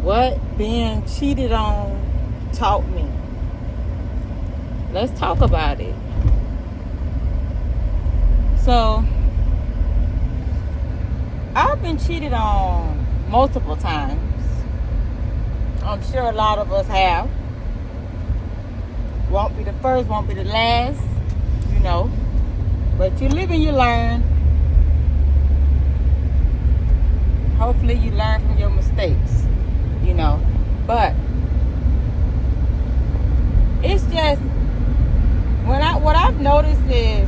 what being cheated on taught me. Let's talk about it. So, I've been cheated on multiple times. I'm sure a lot of us have. Won't be the first, won't be the last, you know. But you live and you learn. Hopefully you learn from your mistakes, you know. But it's just what I've noticed is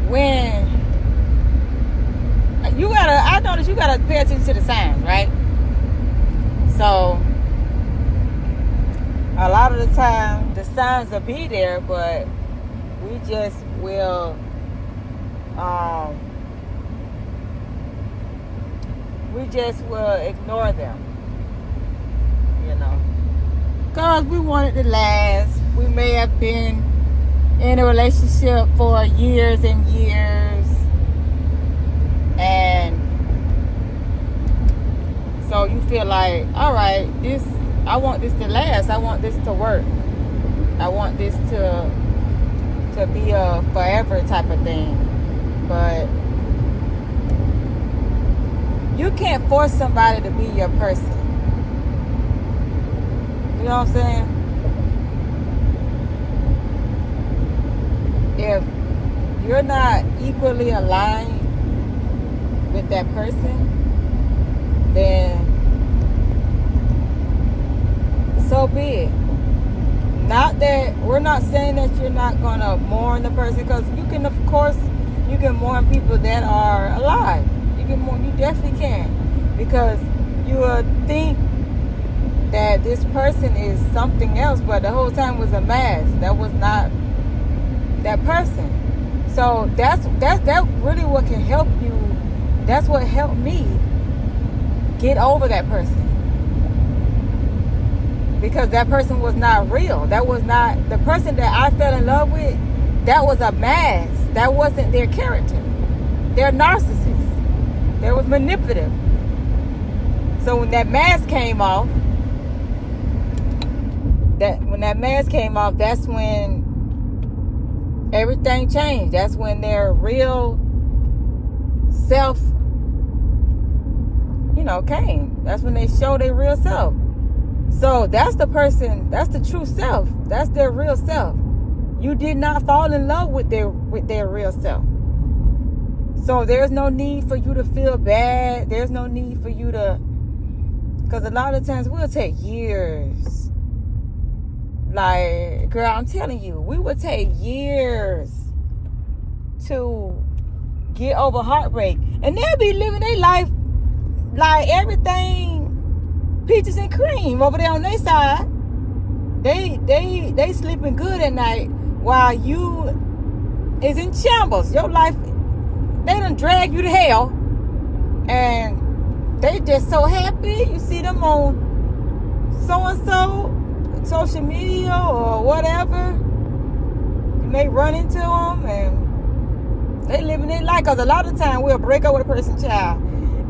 when I noticed you gotta pay attention to the signs, right? So a lot of the time the signs will be there, but we just will ignore them, you know, because we want it to last. We may have been in a relationship for years and years, and so you feel like, all right, I want this to last. I want this to work. I want this to be a forever type of thing. But you can't force somebody to be your person. You know what I'm saying? If you're not equally aligned with that person, then so be it. Not that we're not saying that you're not gonna mourn the person, because you can, of course, you can mourn people that are alive. You definitely can, because you would think that this person is something else, but the whole time was a mask. That was not that person. So that's really what can help you. That's what helped me get over that person, because that person was not real. That was not the person that I fell in love with. That was a mask. That wasn't their character. They're narcissists. They was manipulative. So when that mask came off, that's when everything changed. That's when their real self, came. That's when they showed their real self. So that's the person, that's the true self. That's their real self. You did not fall in love with their real self. So there's no need for you to feel bad. There's no need for you to, because a lot of times we'll take years. Like, girl, I'm telling you, we would take years to get over heartbreak. And they'll be living their life like everything peaches and cream over there on their side. They sleeping good at night while you is in shambles. Your life, they done drag you to hell, and they just so happy. You see them on so-and-so social media or whatever. You may run into them, and they living their life. Because a lot of time we'll break up with a person's child,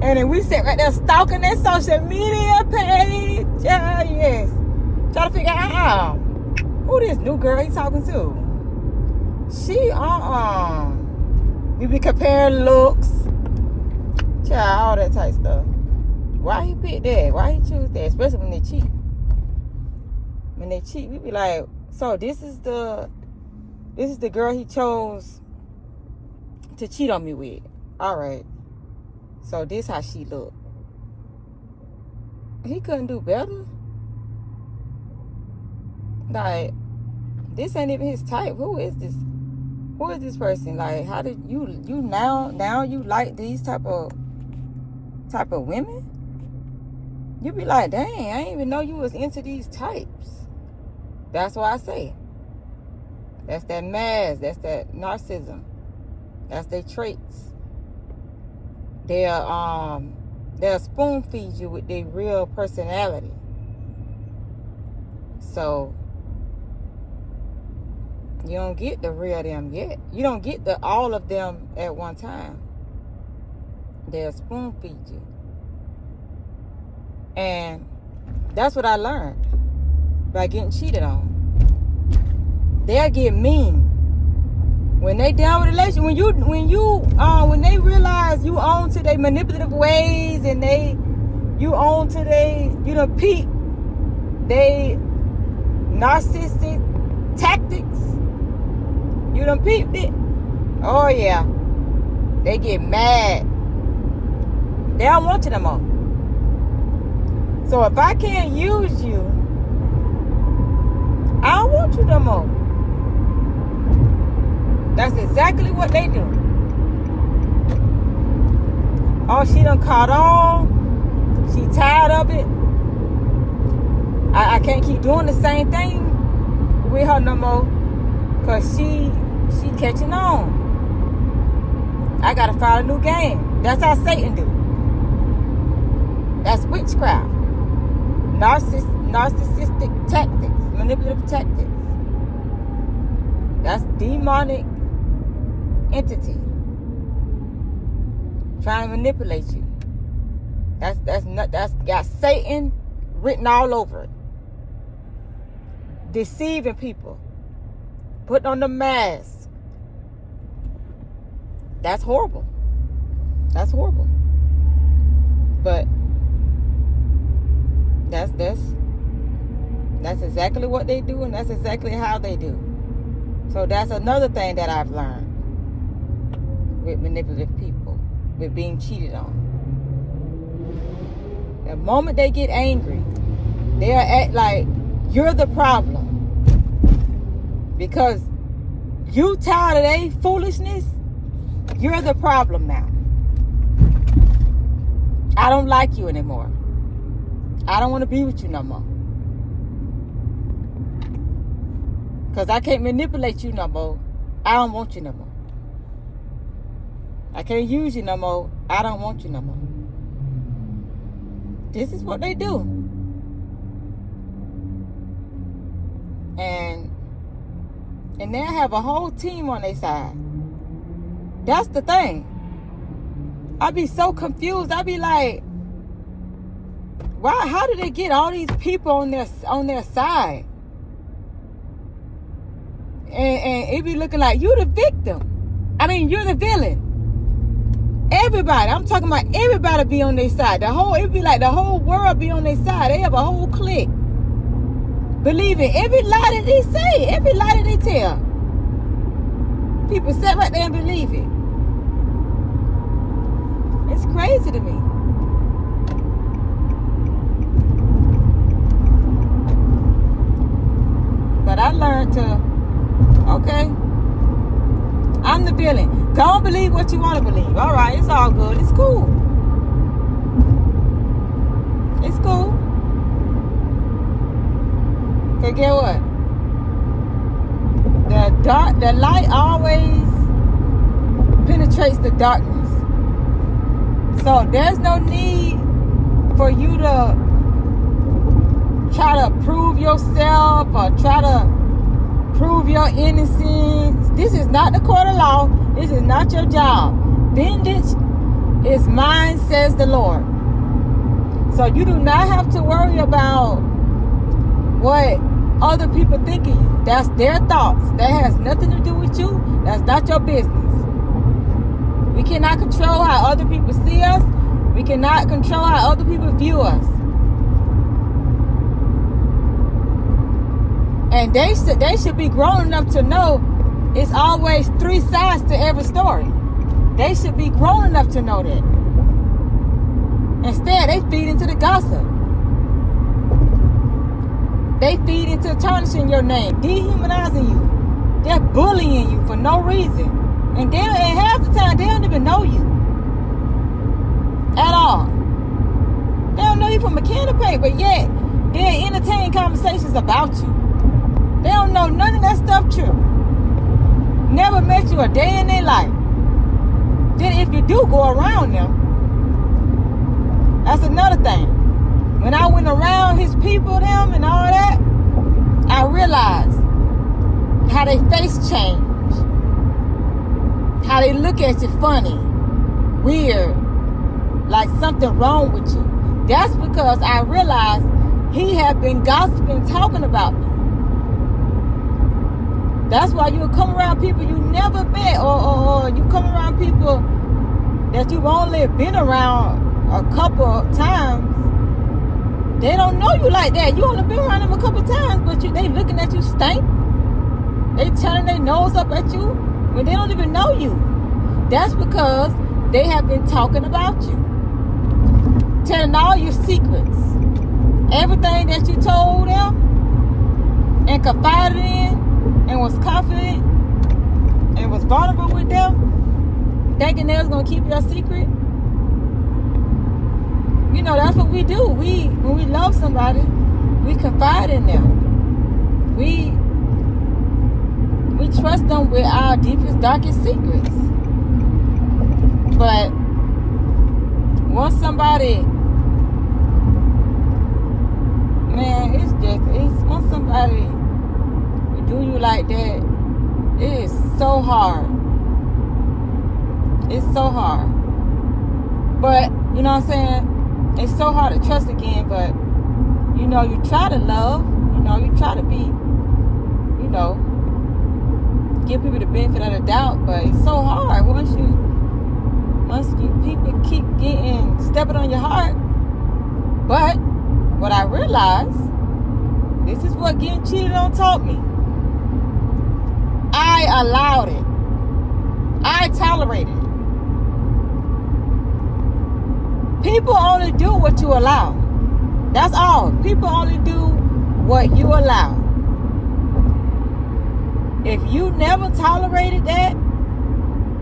and then we sit right there stalking their social media page. Yes. Try to figure out, who this new girl he talking to? She, we be comparing looks. Child, all that type stuff. Why he pick that? Why he choose that? Especially when they cheat. When they cheat, we be like, so this is the girl he chose to cheat on me with. All right. So this how she look. He couldn't do better. Like, this ain't even his type. Who is this? Who is this person? Like, how did you now you like these type of women? You be like, dang, I didn't even know you was into these types. That's why I say, that's that mask. That's that narcissism. That's their traits. They'll spoon feed you with their real personality. So you don't get the real them yet. You don't get all of them at one time. They'll spoon feed you. And that's what I learned by getting cheated on. They'll get mean when they down with a relationship. When they realize you own to their manipulative ways, and you own to peep they narcissistic tactics. You done peeped it. Oh yeah, they get mad. They don't want you no more. So if I can't use you, I don't want you no more. That's exactly what they do. Oh, she done caught on. She tired of it. I can't keep doing the same thing with her no more, because she catching on. I gotta find a new game. That's how Satan do. That's witchcraft. Narcissistic tactics, manipulative tactics. That's demonic entity trying to manipulate you. That's got Satan written all over it. Deceiving people, putting on the mask. That's horrible. That's horrible. But that's exactly what they do, and that's exactly how they do. So that's another thing that I've learned with manipulative people, with being cheated on. The moment they get angry, they'll act like you're the problem. Because you tired of their foolishness, you're the problem now. I don't like you anymore. I don't want to be with you no more. Because I can't manipulate you no more. I don't want you no more. I can't use you no more. I don't want you no more. This is what they do. And they have a whole team on their side. That's the thing. I be so confused. I be like, why? How do they get all these people on their side? And it be looking like you the victim. I mean, you're the villain. Everybody, I'm talking about everybody be on their side. It be like the whole world be on their side. They have a whole clique believing every lie that they say, every lie that they tell. People sit right there and believe it. It's crazy to me. But I learned to, okay, I'm the villain. Go on, believe what you want to believe. All right, it's all good. It's cool. It's cool. Cause get what? The light always penetrates the darkness. So there's no need for you to try to prove yourself or try to prove your innocence. This is not the court of law. This is not your job. Vengeance is mine, says the Lord. So you do not have to worry about what other people think of you. That's their thoughts. That has nothing to do with you. That's not your business. We cannot control how other people see us. We cannot control how other people view us. And they should be grown enough to know it's always three sides to every story. They should be grown enough to know that. Instead, they feed into the gossip. They feed into tarnishing your name, dehumanizing you. They're bullying you for no reason. And half the time, they don't even know you at all. They don't know you from a can of paper, but yet they're entertaining conversations about you. They don't know none of that stuff true. Never met you a day in their life. Then if you do go around them, that's another thing. When I went around his people, them, and all that, I realized how they face change. How they look at you funny, weird, like something wrong with you. That's because I realized he had been gossiping, talking about me. That's why you come around people you never met, or you come around people that you've only been around a couple of times. They don't know you like that. You only been around them a couple of times, but they looking at you stink. They turning their nose up at you when they don't even know you. That's because they have been talking about you, telling all your secrets, everything that you told them and confided in and was confident and was vulnerable with them, thinking they was going to keep your secret. You know, that's what we do. When we love somebody, we confide in them. We trust them with our deepest, darkest secrets. But once somebody, man, once somebody do you like that, it is so hard. It's so hard. But, you know what I'm saying? It's so hard to trust again, but, you know, you try to love, you know, you try to be, you know, give people the benefit of the doubt, but it's so hard once people keep stepping on your heart. But what I realized, this is what getting cheated on taught me. I allowed it. I tolerated it. People only do what you allow. That's all. People only do what you allow. If you never tolerated that,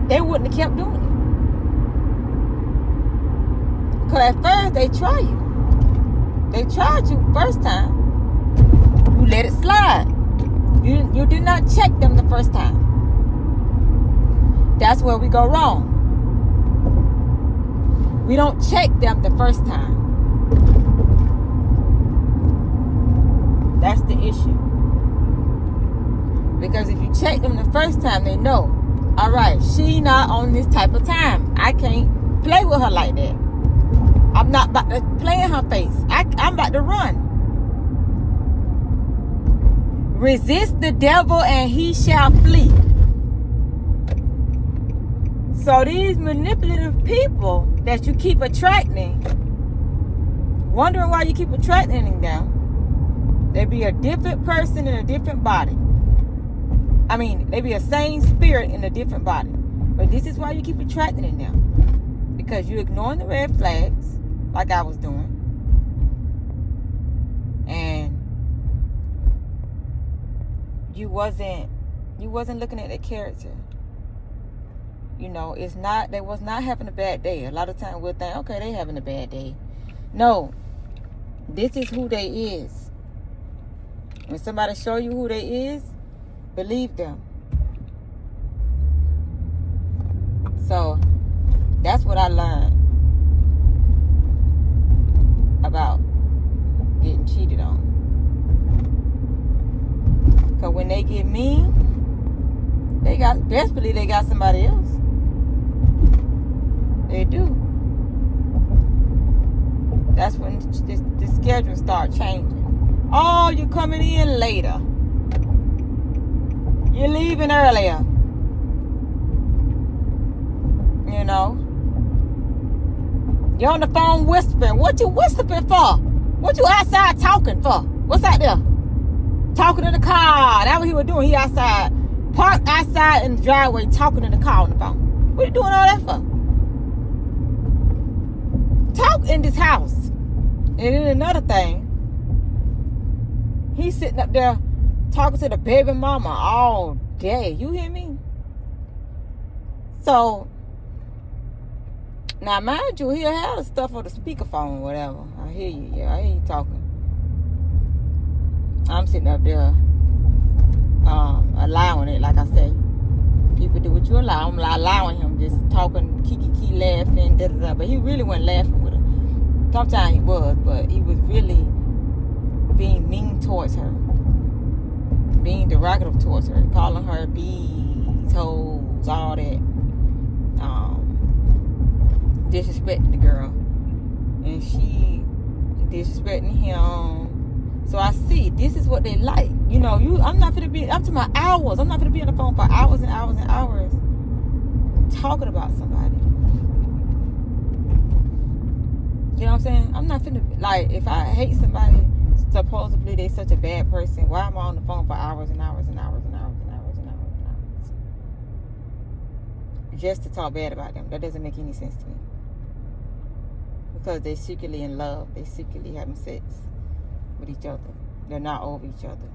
they wouldn't have kept doing it. Because at first they try you. They tried you first time. You let it slide. You did not check them the first time. That's where we go wrong. We don't check them the first time. That's the issue. Because if you check them the first time, they know, all right, she not on this type of time. I can't play with her like that. I'm not about to play in her face. I'm about to run. Resist the devil and he shall flee. So these manipulative people that you keep attracting, wondering why you keep attracting them, they be a different person in a different body. I mean, they be a same spirit in a different body. But this is why you keep attracting them. Because you're ignoring the red flags, like I was doing. And you wasn't looking at their character. You know, they was not having a bad day. A lot of times we'll think, okay, they having a bad day. No, this is who they is. When somebody show you who they is, believe them. So that's what I learned about getting cheated on. Because when they get mean, they got somebody else. They do. That's when the schedule start changing. Oh, you're coming in later. You're leaving earlier. You know. You're on the phone whispering. What you whispering for? What you outside talking for? What's out there? Talking in the car. That's what he was doing. He outside. Parked outside in the driveway talking in the car on the phone. What are you doing all that for? Talk in this house. And then another thing, he's sitting up there talking to the baby mama all day. You hear me? So, now mind you, he'll have the stuff on the speakerphone or whatever. I hear you. Yeah, I hear you talking. I'm sitting up there allowing it, like I say. People do what you allow. I'm allowing him, just talking, kiki, laughing, da-da-da. But he really wasn't laughing with her. Sometimes he was, but he was really being mean towards her. Being derogative towards her. Calling her bees, hoes, all that. Disrespecting the girl. And she disrespecting him. So I see this is what they like. I'm not gonna be up to my hours. I'm not gonna be on the phone for hours and hours and hours talking about somebody. You know what I'm saying? I'm not finna, like, if I hate somebody, supposedly they such a bad person, why am I on the phone for hours and hours and hours and hours and hours and hours and hours? Just to talk bad about them. That doesn't make any sense to me. Because they're secretly in love. They secretly having sex with each other. They're not over each other.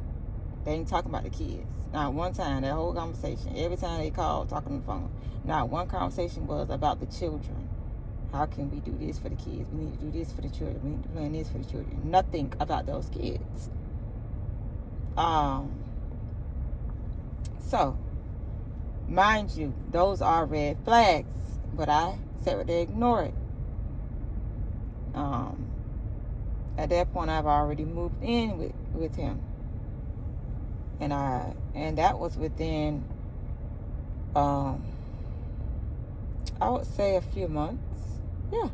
They ain't talking about the kids. Not one time, that whole conversation, every time they call, talking on the phone, not one conversation was about the children. How can we do this for the kids? We need to do this for the children. We need to plan this for the children. Nothing about those kids. So, mind you, those are red flags. But I said they ignore it. At that point, I've already moved in with him. And that was within, I would say a few months. Yeah.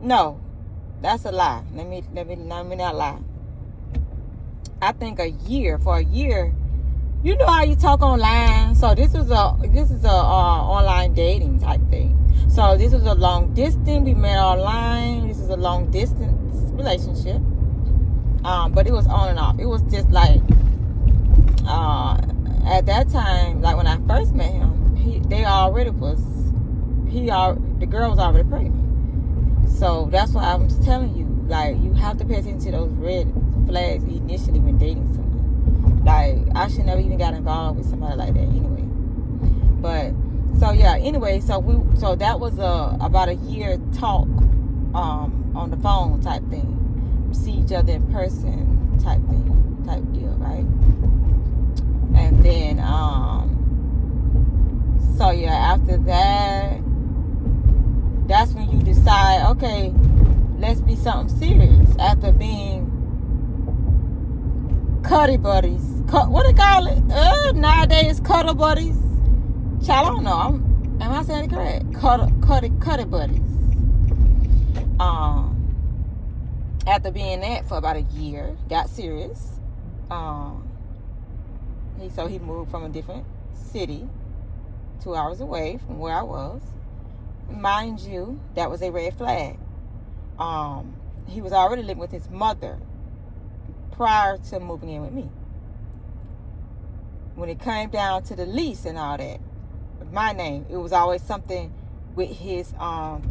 No, that's a lie. Let me not lie. I think for a year, you know how you talk online. So this is a online dating type thing. So this was a long distance. We met online. This is a long distance relationship. But it was on and off. It was just like, at that time, like when I first met him, the girl was already pregnant. So that's why I was telling you, like, you have to pay attention to those red flags initially when dating someone. Like, I should never even got involved with somebody like that anyway. But so yeah, anyway, so that was about a year talk on the phone type thing. See each other in person type deal, right? And then so yeah, after that, that's when you decide, okay, let's be something serious. After being cuddy buddies, what do they call it? Nowadays, cuddle buddies. Child, I don't know. Am I saying it correct? Cuddy buddies. After being that for about a year, got serious. He moved from a different city, 2 hours away from where I was. Mind you, that was a red flag. He was already living with his mother prior to moving in with me. When it came down to the lease and all that, my name, it was always something with his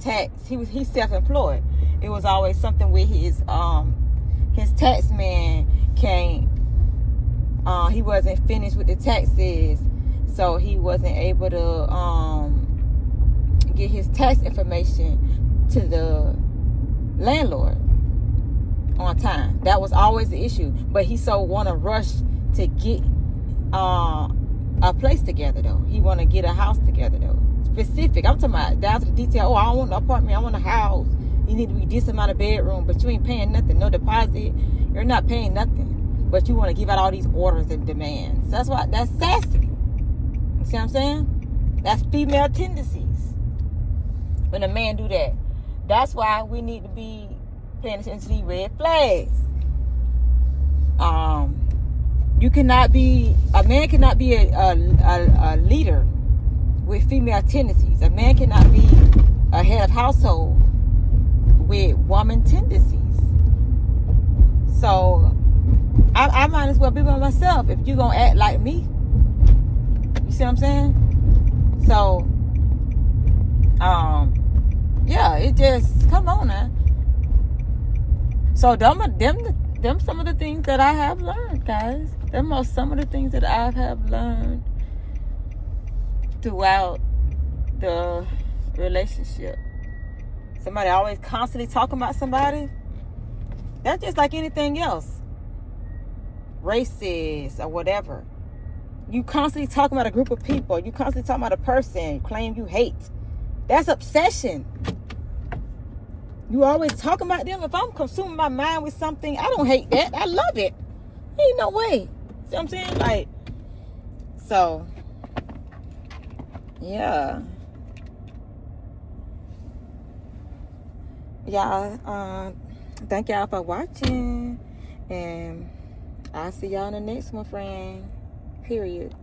tax. He's self-employed. It was always something with his tax man came. He wasn't finished with the taxes, so he wasn't able to get his tax information to the landlord on time. That was always the issue. But he so want to rush to get a place together though. He want to get a house together though. Specific. I'm talking about down to the detail. Oh, I don't want an apartment. I want a house. You need to be this amount of bedroom, but you ain't paying nothing. No deposit. You're not paying nothing. But you want to give out all these orders and demands. That's sassy. You see what I'm saying? That's female tendencies. When a man do that. That's why we need to be paying attention to these red flags. A man cannot be a leader with female tendencies. A man cannot be a head of household with woman tendencies. So I might as well be by myself if you're gonna act like me. You see what I'm saying? So yeah, it just come on now. So them some of the things that I have learned, guys. Them are some of the things that I have learned throughout the relationship. Somebody always constantly talking about somebody. That's just like anything else. Racist or whatever. You constantly talking about a group of people. You constantly talking about a person. You claim you hate. That's obsession. You always talking about them. If I'm consuming my mind with something, I don't hate that. I love it. Ain't no way. See what I'm saying? Like, so, yeah. y'all, thank y'all for watching, and I'll see y'all in the next one, friend. Period.